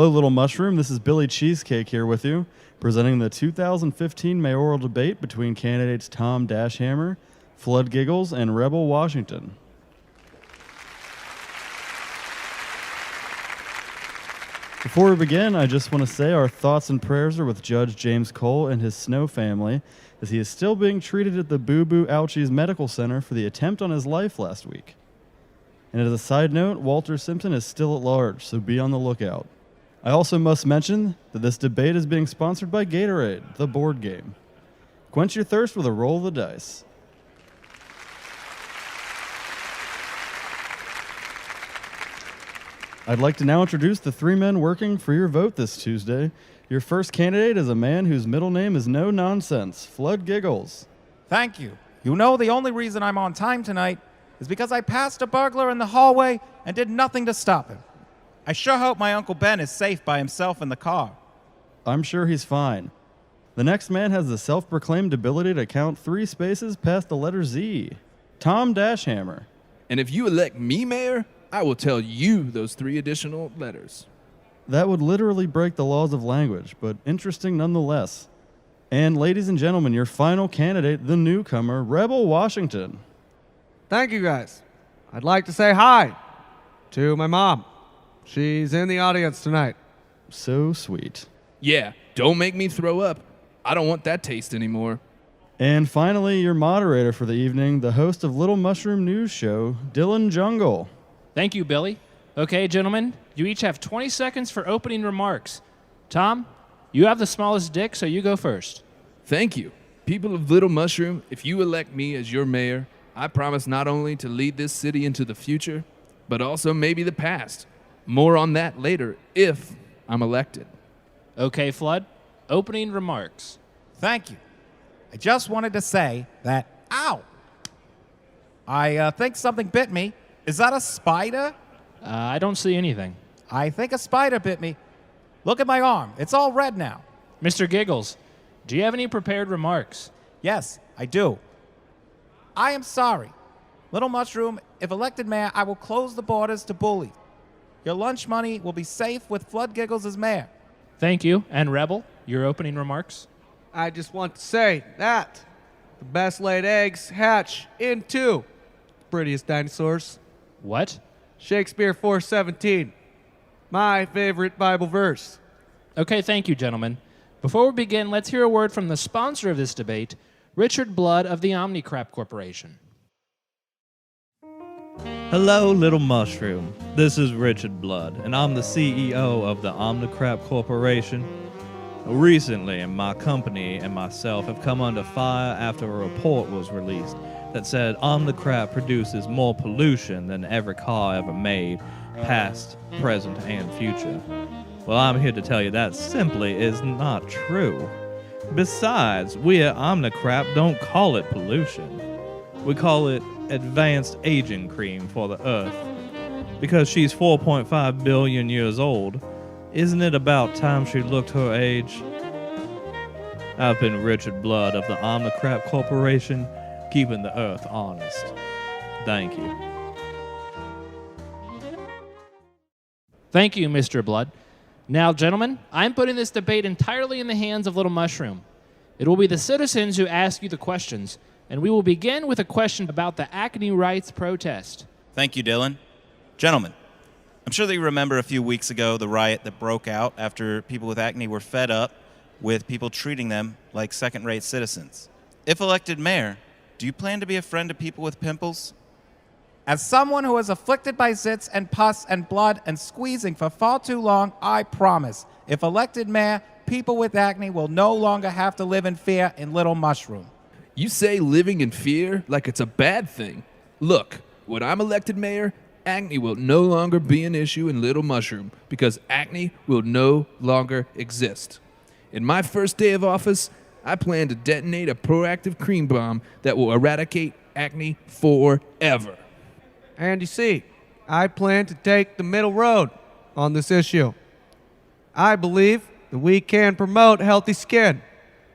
Hello, Little Mushroom. This is Billy Cheesecake here with you, presenting the 2015 mayoral debate between candidates Tom Dashhammer, Flood Giggles, and Rebel Washington. Before we begin, I just want to say our thoughts and prayers are with Judge James Cole and his Snow family, as he is still being treated at the Boo Boo Ouchies Medical Center for the attempt on his life last week. And as a side note, Walter Simpson is still at large, so be on the lookout. I also must mention that this debate is being sponsored by Gatorade, the board game. Quench your thirst with a roll of the dice. I'd like to now introduce the three men working for your vote this Tuesday. Your first candidate is a man whose middle name is No Nonsense, Flood Giggles. Thank you. You know the only reason I'm on time tonight is because I passed a burglar in the hallway and did nothing to stop him. I sure hope my Uncle Ben is safe by himself in the car. I'm sure he's fine. The next man has the self-proclaimed ability to count 3 spaces past the letter Z. Tom Dashhammer. And if you elect me mayor, I will tell you those 3 additional letters. That would literally break the laws of language, but interesting nonetheless. And ladies and gentlemen, your final candidate, the newcomer, Rebel Washington. Thank you, guys. I'd like to say hi to my mom. She's in the audience tonight. So sweet. Yeah, don't make me throw up. I don't want that taste anymore. And finally, your moderator for the evening, the host of Little Mushroom News Show, Dylan Jungle. Thank you, Billy. Okay, gentlemen, you each have 20 seconds for opening remarks. Tom, you have the smallest dick, so you go first. Thank you. People of Little Mushroom, if you elect me as your mayor, I promise not only to lead this city into the future, but also maybe the past. More on that later, if I'm elected. Okay, Flood, opening remarks. Thank you. I just wanted to say that, ow! I think something bit me. Is that a spider? I don't see anything. I think a spider bit me. Look at my arm. It's all red now. Mr. Giggles, do you have any prepared remarks? Yes, I do. I am sorry. Little Mushroom, if elected mayor, I will close the borders to bullies. Your lunch money will be safe with Flood Giggles as mayor. Thank you. And Rebel, your opening remarks? I just want to say that the best laid eggs hatch into the prettiest dinosaurs. What? Shakespeare 4:17, my favorite Bible verse. Okay, thank you, gentlemen. Before we begin, let's hear a word from the sponsor of this debate, Richard Blood of the Omnicrap Corporation. Hello, Little Mushroom. This is Richard Blood, and I'm the CEO of the Omnicrap Corporation. Recently, my company and myself have come under fire after a report was released that said Omnicrap produces more pollution than every car ever made, past, present, and future. Well, I'm here to tell you that simply is not true. Besides, we at Omnicrap don't call it pollution. We call it advanced aging cream for the Earth. Because she's 4.5 billion years old, isn't it about time she looked her age? I've been Richard Blood of the Omnicrap Corporation, keeping the Earth honest. Thank you. Thank you, Mr. Blood. Now, gentlemen, I'm putting this debate entirely in the hands of Little Mushroom. It will be the citizens who ask you the questions, and we will begin with a question about the acne rights protest. Thank you, Dylan. Gentlemen, I'm sure that you remember a few weeks ago the riot that broke out after people with acne were fed up with people treating them like second-rate citizens. If elected mayor, do you plan to be a friend to people with pimples? As someone who is afflicted by zits and pus and blood and squeezing for far too long, I promise, if elected mayor, people with acne will no longer have to live in fear in Little Mushroom. You say living in fear like it's a bad thing. Look, when I'm elected mayor, acne will no longer be an issue in Little Mushroom because acne will no longer exist. In my first day of office, I plan to detonate a proactive cream bomb that will eradicate acne forever. And you see, I plan to take the middle road on this issue. I believe that we can promote healthy skin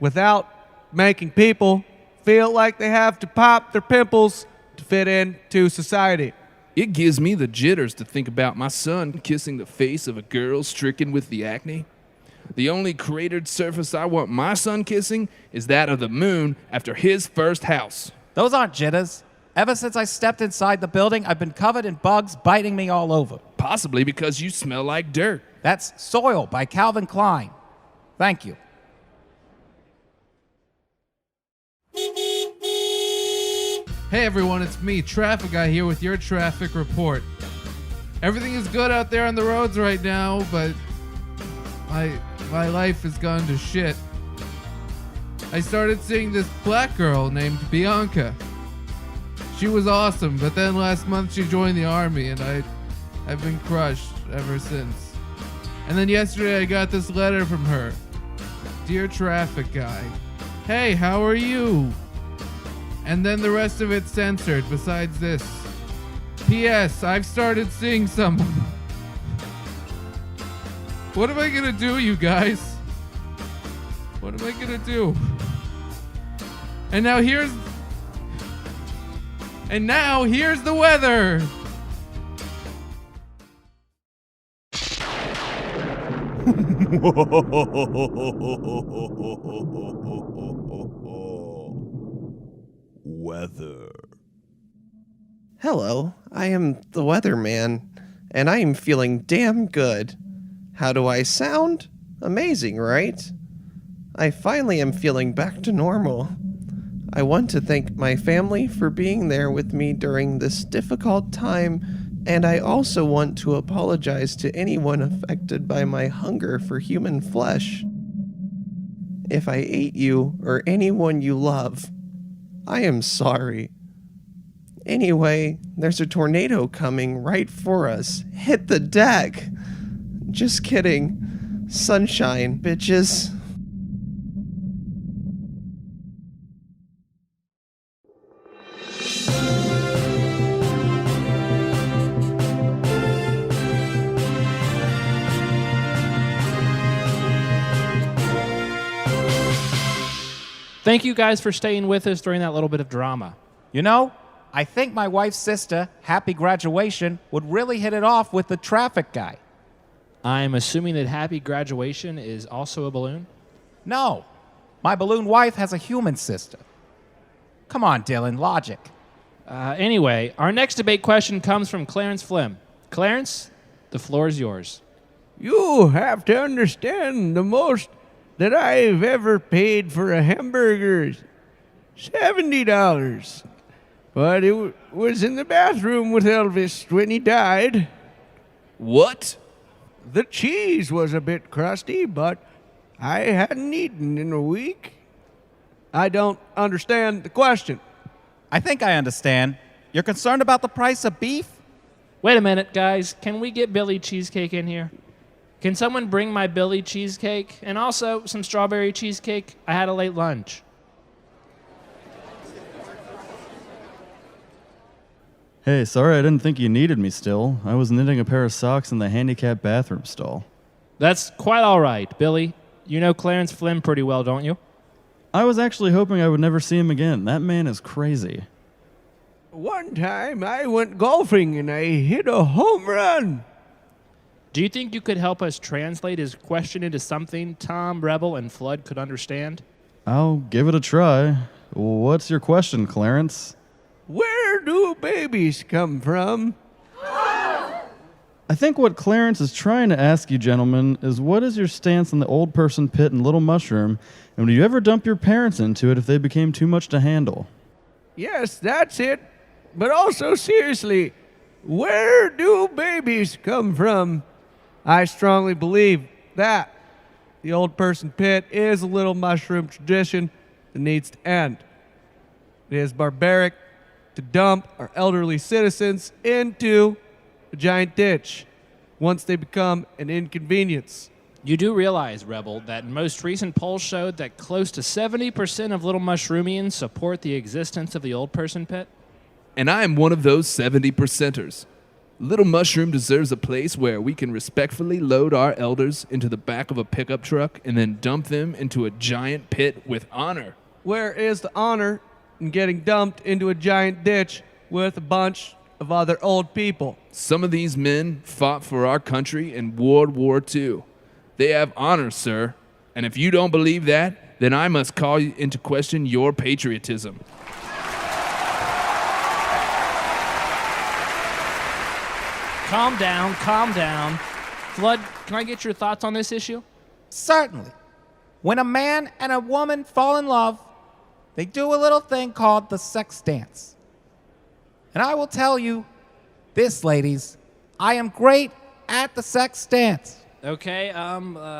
without making people feel like they have to pop their pimples to fit into society. It gives me the jitters to think about my son kissing the face of a girl stricken with the acne. The only cratered surface I want my son kissing is that of the moon after his first house. Those aren't jitters. Ever since I stepped inside the building, I've been covered in bugs biting me all over. Possibly because you smell like dirt. That's Soil by Calvin Klein. Thank you. Hey everyone, it's me, Traffic Guy, here with your traffic report. Everything is good out there on the roads right now, but my life has gone to shit. I started seeing this black girl named Bianca. She was awesome, but then last month she joined the army, and I've been crushed ever since. And then yesterday I got this letter from her. Dear Traffic Guy, hey, how are you? And then the rest of it's censored besides this. P.S. I've started seeing someone. What am I gonna do, you guys? What am I gonna do? And now here's the weather. Weather. Hello, I am the weatherman, and I am feeling damn good. How do I sound? Amazing, right? I finally am feeling back to normal. I want to thank my family for being there with me during this difficult time, and I also want to apologize to anyone affected by my hunger for human flesh. If I ate you or anyone you love, I am sorry. Anyway, there's a tornado coming right for us. Hit the deck. Just kidding. Sunshine, bitches. Thank you guys for staying with us during that little bit of drama. You know, I think my wife's sister, Happy Graduation, would really hit it off with the Traffic Guy. I'm assuming that Happy Graduation is also a balloon? No, my balloon wife has a human sister. Come on, Dylan, logic. Anyway, our next debate question comes from Clarence Flim. Clarence, the floor is yours. You have to understand the most that I've ever paid for a hamburger is $70. But it was in the bathroom with Elvis when he died. What? The cheese was a bit crusty, but I hadn't eaten in a week. I don't understand the question. I think I understand. You're concerned about the price of beef? Wait a minute, guys. Can we get Billy Cheesecake in here? Can someone bring my Billy Cheesecake? And also some strawberry cheesecake? I had a late lunch. Hey, sorry I didn't think you needed me still. I was knitting a pair of socks in the handicapped bathroom stall. That's quite all right, Billy. You know Clarence Flim pretty well, don't you? I was actually hoping I would never see him again. That man is crazy. One time I went golfing and I hit a home run. Do you think you could help us translate his question into something Tom, Rebel, and Flood could understand? I'll give it a try. What's your question, Clarence? Where do babies come from? I think what Clarence is trying to ask you, gentlemen, is what is your stance on the old person pit and Little Mushroom, and would you ever dump your parents into it if they became too much to handle? Yes, that's it. But also, seriously, where do babies come from? I strongly believe that the old person pit is a Little Mushroom tradition that needs to end. It is barbaric to dump our elderly citizens into a giant ditch once they become an inconvenience. You do realize, Rebel, that most recent polls showed that close to 70% of Little Mushroomians support the existence of the old person pit? And I am one of those 70%ers. Little Mushroom deserves a place where we can respectfully load our elders into the back of a pickup truck and then dump them into a giant pit with honor. Where is the honor in getting dumped into a giant ditch with a bunch of other old people. Some of these men fought for our country in World War II. They have honor, sir. And if you don't believe that, then I must call into question your patriotism. Calm down, calm down. Flood, can I get your thoughts on this issue? Certainly. When a man and a woman fall in love, they do a little thing called the sex dance. And I will tell you this, ladies, I am great at the sex dance. Okay,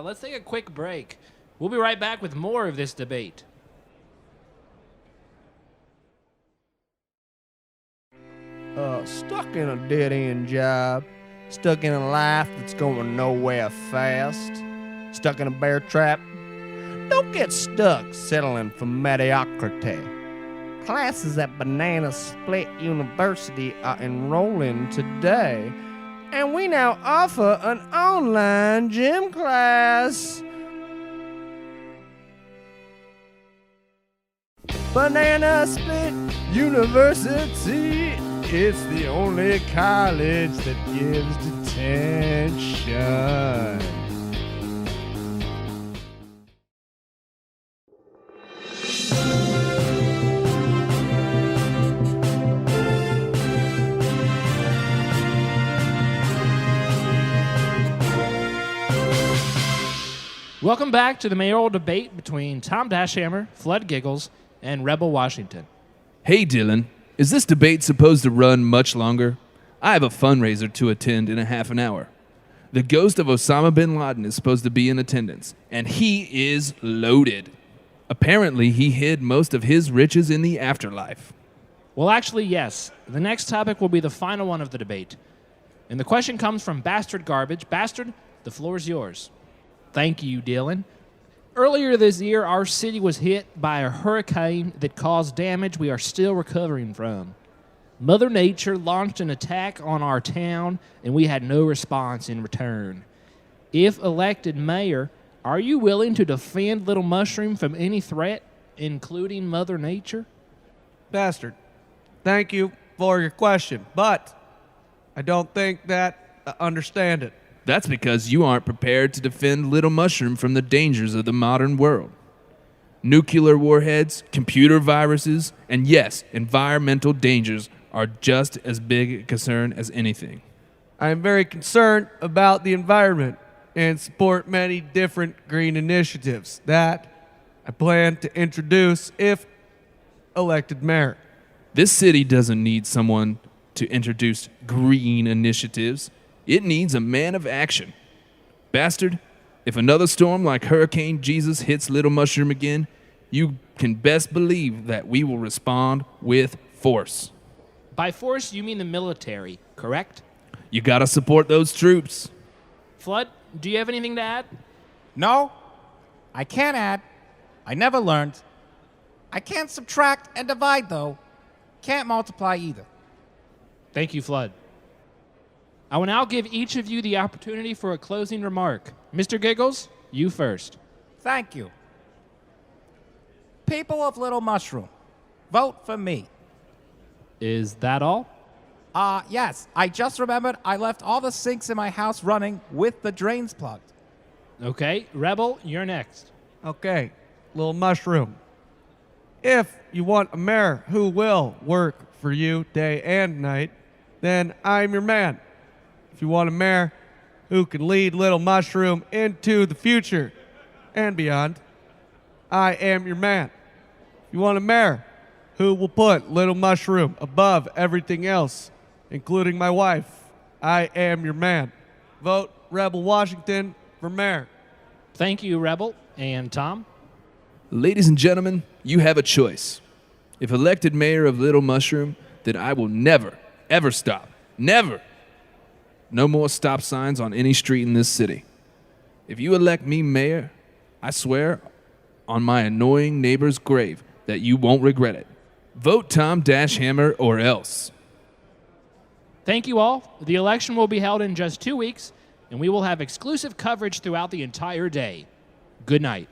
let's take a quick break. We'll be right back with more of this debate. Stuck in a dead-end job, stuck in a life that's going nowhere fast, stuck in a bear trap. Don't get stuck settling for mediocrity. Classes at Banana Split University are enrolling today, and we now offer an online gym class. Banana Split University, it's the only college that gives detention. Welcome back to the mayoral debate between Tom Dashhammer, Flood Giggles, and Rebel Washington. Hey, Dylan, is this debate supposed to run much longer? I have a fundraiser to attend in a half an hour. The ghost of Osama bin Laden is supposed to be in attendance, and he is loaded. Apparently, he hid most of his riches in the afterlife. Well, actually, yes. The next topic will be the final one of the debate. And the question comes from Bastard Garbage. Bastard, the floor is yours. Thank you, Dylan. Earlier this year, our city was hit by a hurricane that caused damage we are still recovering from. Mother Nature launched an attack on our town, and we had no response in return. If elected mayor, are you willing to defend Little Mushroom from any threat, including Mother Nature? Bastard, thank you for your question, but I don't think that I understand it. That's because you aren't prepared to defend Little Mushroom from the dangers of the modern world. Nuclear warheads, computer viruses, and yes, environmental dangers are just as big a concern as anything. I am very concerned about the environment and support many different green initiatives that I plan to introduce if elected mayor. This city doesn't need someone to introduce green initiatives. It needs a man of action. Bastard, if another storm like Hurricane Jesus hits Little Mushroom again, you can best believe that we will respond with force. By force, you mean the military, correct? You gotta support those troops. Flood, do you have anything to add? No, I can't add. I never learned. I can't subtract and divide, though. Can't multiply either. Thank you, Flood. I will now give each of you the opportunity for a closing remark. Mr. Giggles, you first. Thank you. People of Little Mushroom, vote for me. Is that all? Yes, I just remembered I left all the sinks in my house running with the drains plugged. Okay, Rebel, you're next. Okay, Little Mushroom. If you want a mayor who will work for you day and night, then I'm your man. If you want a mayor who can lead Little Mushroom into the future and beyond, I am your man. If you want a mayor who will put Little Mushroom above everything else, including my wife, I am your man. Vote Rebel Washington for mayor. Thank you, Rebel. And Tom? Ladies and gentlemen, you have a choice. If elected mayor of Little Mushroom, then I will never, ever stop. Never. No more stop signs on any street in this city. If you elect me mayor, I swear on my annoying neighbor's grave that you won't regret it. Vote Tom Dashhammer or else. Thank you all. The election will be held in just 2 weeks, and we will have exclusive coverage throughout the entire day. Good night.